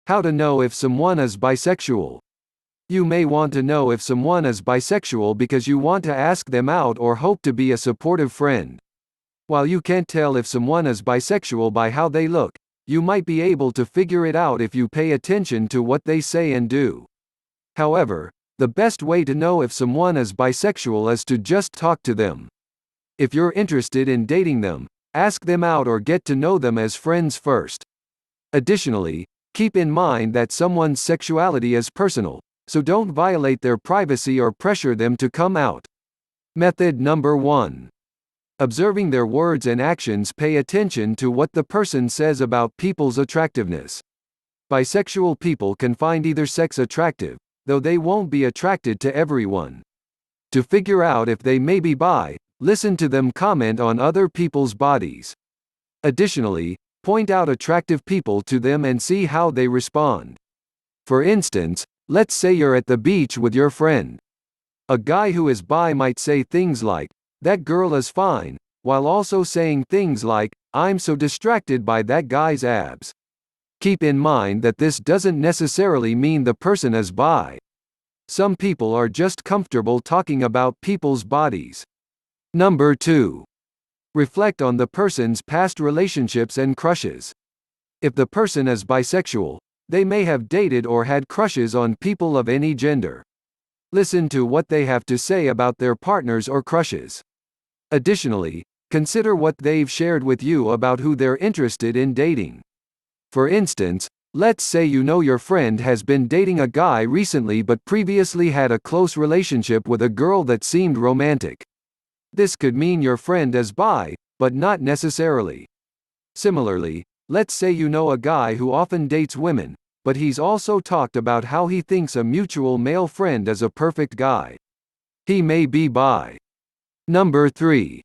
How to know if someone is bisexual. You may want to know if someone is bisexual because you want to ask them out or hope to be a supportive friend. While you can't tell if someone is bisexual by how they look, you might be able to figure it out if you pay attention to what they say and do. However, the best way to know if someone is bisexual is to just talk to them. If you're interested in dating them, ask them out or get to know them as friends first. Additionally, keep in mind that someone's sexuality is personal, so don't violate their privacy or pressure them to come out. Method number 1. Observing their words and actions. Pay attention to what the person says about people's attractiveness. Bisexual people can find either sex attractive, though they won't be attracted to everyone. To figure out if they may be bi, listen to them comment on other people's bodies. Additionally, point out attractive people to them and see how they respond. For instance, let's say you're at the beach with your friend. A guy who is bi might say things like, "That girl is fine," while also saying things like, "I'm so distracted by that guy's abs." Keep in mind that this doesn't necessarily mean the person is bi. Some people are just comfortable talking about people's bodies. Number 2. Reflect on the person's past relationships and crushes. If the person is bisexual, they may have dated or had crushes on people of any gender. Listen to what they have to say about their partners or crushes. Additionally, consider what they've shared with you about who they're interested in dating. For instance, let's say you know your friend has been dating a guy recently but previously had a close relationship with a girl that seemed romantic. This could mean your friend is bi, but not necessarily. Similarly, let's say you know a guy who often dates women, but he's also talked about how he thinks a mutual male friend is a perfect guy. He may be bi. Number 3.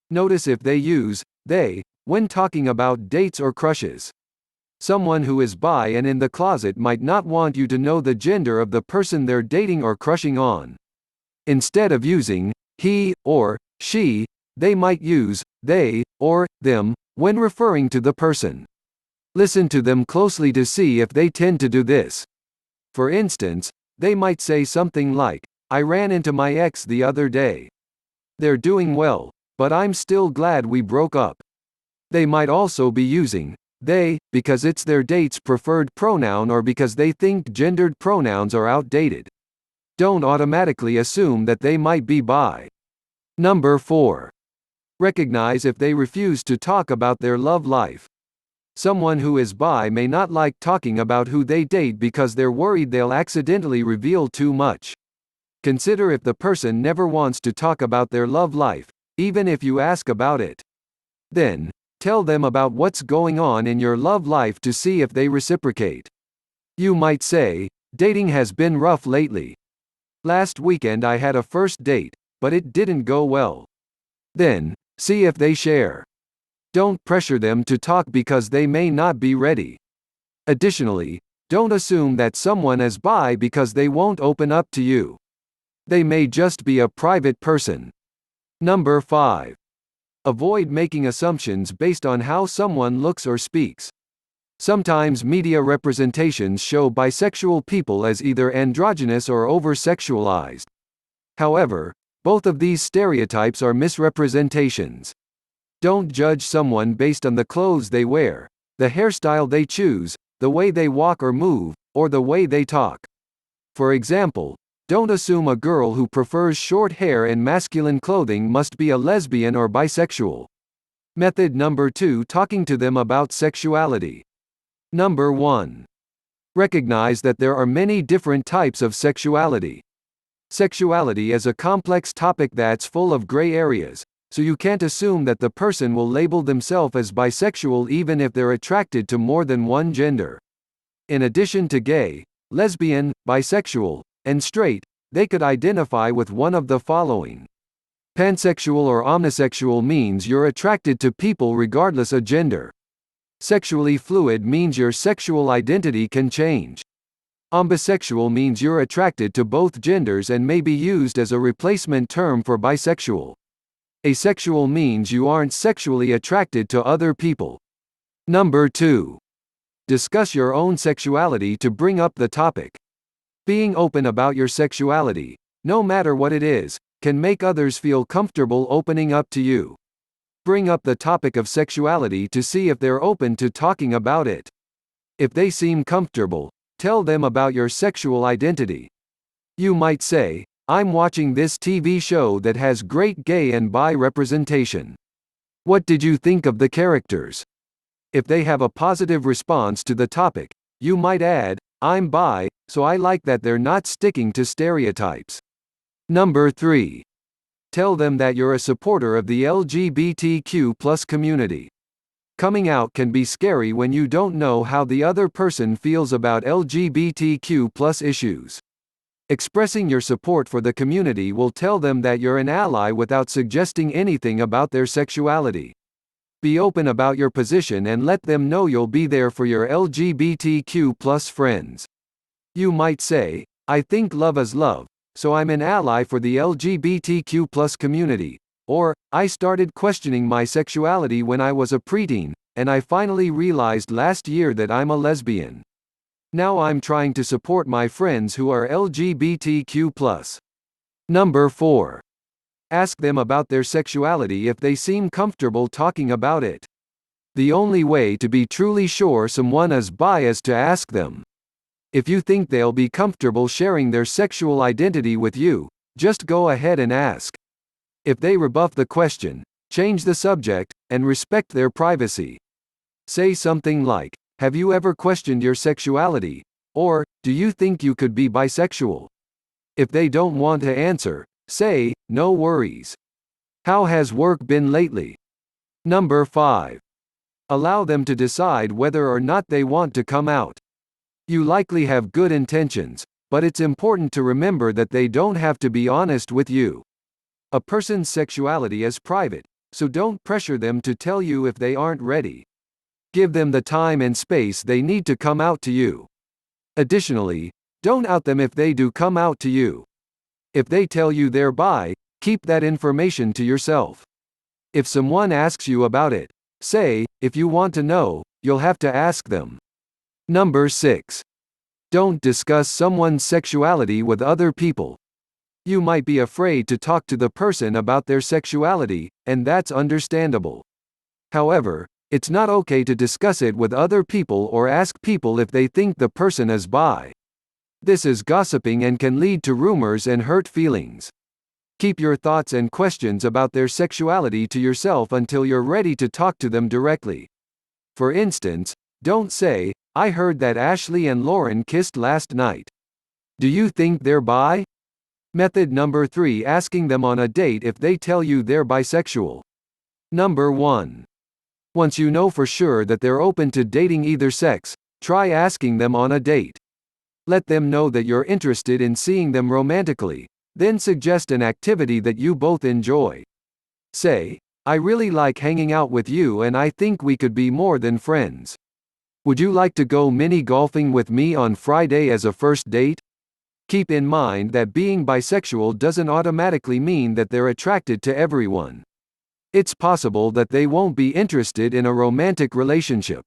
Notice if they use they when talking about dates or crushes. Someone who is bi and in the closet might not want you to know the gender of the person they're dating or crushing on. Instead of using he or she, they might use they or them when referring to the person. Listen to them closely to see if they tend to do this. For instance, they might say something like, "I ran into my ex the other day. They're doing well, but I'm still glad we broke up." They might also be using they because it's their date's preferred pronoun or because they think gendered pronouns are outdated. Don't automatically assume that they might be bi. Number 4. Recognize if they refuse to talk about their love life. Someone who is bi may not like talking about who they date because they're worried they'll accidentally reveal too much. Consider if the person never wants to talk about their love life, even if you ask about it. Then, tell them about what's going on in your love life to see if they reciprocate. You might say, "Dating has been rough lately. Last weekend I had a first date, but it didn't go well." Then, see if they share. Don't pressure them to talk because they may not be ready. Additionally, don't assume that someone is bi because they won't open up to you. They may just be a private person. Number 5. Avoid making assumptions based on how someone looks or speaks. Sometimes media representations show bisexual people as either androgynous or over-sexualized. However, both of these stereotypes are misrepresentations. Don't judge someone based on the clothes they wear, the hairstyle they choose, the way they walk or move, or the way they talk. For example, don't assume a girl who prefers short hair and masculine clothing must be a lesbian or bisexual. Method number 2. Talking to them about sexuality. Number 1. Recognize that there are many different types of sexuality. Sexuality is a complex topic that's full of gray areas, so you can't assume that the person will label themselves as bisexual even if they're attracted to more than one gender. In addition to gay, lesbian, bisexual, and straight, they could identify with one of the following. Pansexual or omnisexual means you're attracted to people regardless of gender. Sexually fluid means your sexual identity can change. Ambisexual means you're attracted to both genders and may be used as a replacement term for bisexual. Asexual means you aren't sexually attracted to other people. Number 2. discuss your own sexuality to bring up the topic. Being open about your sexuality, no matter what it is, can make others feel comfortable opening up to you. Bring up the topic of sexuality to see if they're open to talking about it. If they seem comfortable, tell them about your sexual identity. You might say, "I'm watching this TV show that has great gay and bi representation. What did you think of the characters?" If they have a positive response to the topic, you might add, "I'm bi, so I like that they're not sticking to stereotypes." Number 3. Tell them that you're a supporter of the LGBTQ+ community. Coming out can be scary when you don't know how the other person feels about LGBTQ+ issues. Expressing your support for the community will tell them that you're an ally without suggesting anything about their sexuality. Be open about your position and let them know you'll be there for your LGBTQ+ friends. You might say, "I think love is love, so I'm an ally for the LGBTQ+ community," or, "I started questioning my sexuality when I was a preteen, and I finally realized last year that I'm a lesbian. Now I'm trying to support my friends who are LGBTQ+. Number 4. Ask them about their sexuality if they seem comfortable talking about it. The only way to be truly sure someone is bi is to ask them. If you think they'll be comfortable sharing their sexual identity with you, just go ahead and ask. If they rebuff the question, change the subject, and respect their privacy. Say something like, "Have you ever questioned your sexuality?" Or, "Do you think you could be bisexual?" If they don't want to answer, say, "No worries. How has work been lately?" Number 5. Allow them to decide whether or not they want to come out. You likely have good intentions, but it's important to remember that they don't have to be honest with you. A person's sexuality is private, so don't pressure them to tell you if they aren't ready. Give them the time and space they need to come out to you. Additionally, don't out them if they do come out to you. If they tell you they're bi, keep that information to yourself. If someone asks you about it, say, "If you want to know, you'll have to ask them." Number 6. Don't discuss someone's sexuality with other people. You might be afraid to talk to the person about their sexuality, and that's understandable. However, it's not okay to discuss it with other people or ask people if they think the person is bi. This is gossiping and can lead to rumors and hurt feelings. Keep your thoughts and questions about their sexuality to yourself until you're ready to talk to them directly. For instance, don't say, "I heard that Ashley and Lauren kissed last night. Do you think they're bi?" Method number 3. Asking them on a date if they tell you they're bisexual. Number 1. Once you know for sure that they're open to dating either sex, try asking them on a date. Let them know that you're interested in seeing them romantically, then suggest an activity that you both enjoy. Say, "I really like hanging out with you and I think we could be more than friends. Would you like to go mini golfing with me on Friday as a first date?" Keep in mind that being bisexual doesn't automatically mean that they're attracted to everyone. It's possible that they won't be interested in a romantic relationship.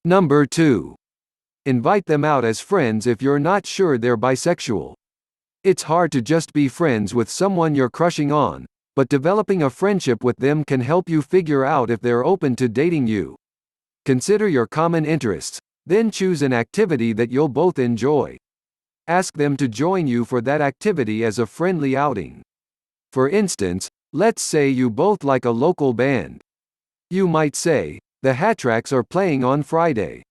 Number 2. Invite them out as friends if you're not sure they're bisexual. It's hard to just be friends with someone you're crushing on, but developing a friendship with them can help you figure out if they're open to dating you. Consider your common interests, then choose an activity that you'll both enjoy. Ask them to join you for that activity as a friendly outing. For instance, let's say you both like a local band. You might say, "The Hatracks are playing on Friday.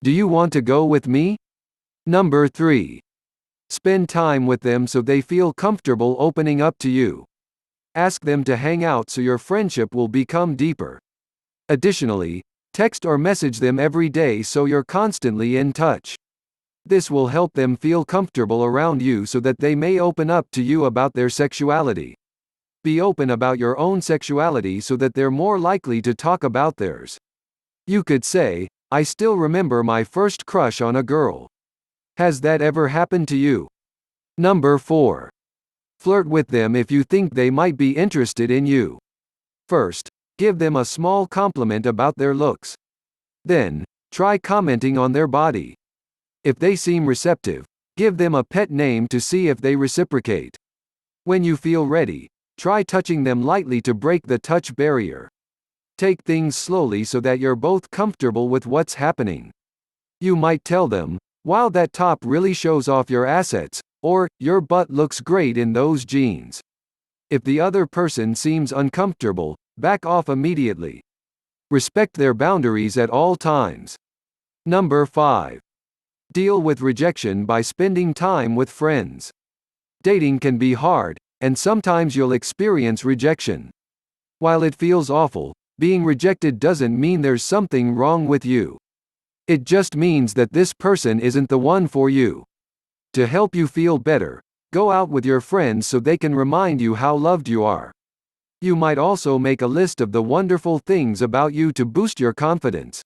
Do you want to go with me?" Number 3. Spend time with them so they feel comfortable opening up to you. Ask them to hang out so your friendship will become deeper. Additionally, text or message them every day so you're constantly in touch. This will help them feel comfortable around you so that they may open up to you about their sexuality. Be open about your own sexuality so that they're more likely to talk about theirs. You could say, "I still remember my first crush on a girl. Has that ever happened to you?" Number 4. Flirt with them if you think they might be interested in you. First, give them a small compliment about their looks. Then, Try commenting on their body. If they seem receptive, give them a pet name to see if they reciprocate. When you feel ready, try touching them lightly to break the touch barrier. Take things slowly so that you're both comfortable with what's happening. You might tell them, "Wow, that top really shows off your assets," or, "Your butt looks great in those jeans." If the other person seems uncomfortable, back off immediately. Respect their boundaries at all times. Number 5. Deal with rejection by spending time with friends. Dating can be hard, and sometimes you'll experience rejection. While it feels awful, being rejected doesn't mean there's something wrong with you. It just means that this person isn't the one for you. To help you feel better, go out with your friends so they can remind you how loved you are. You might also make a list of the wonderful things about you to boost your confidence.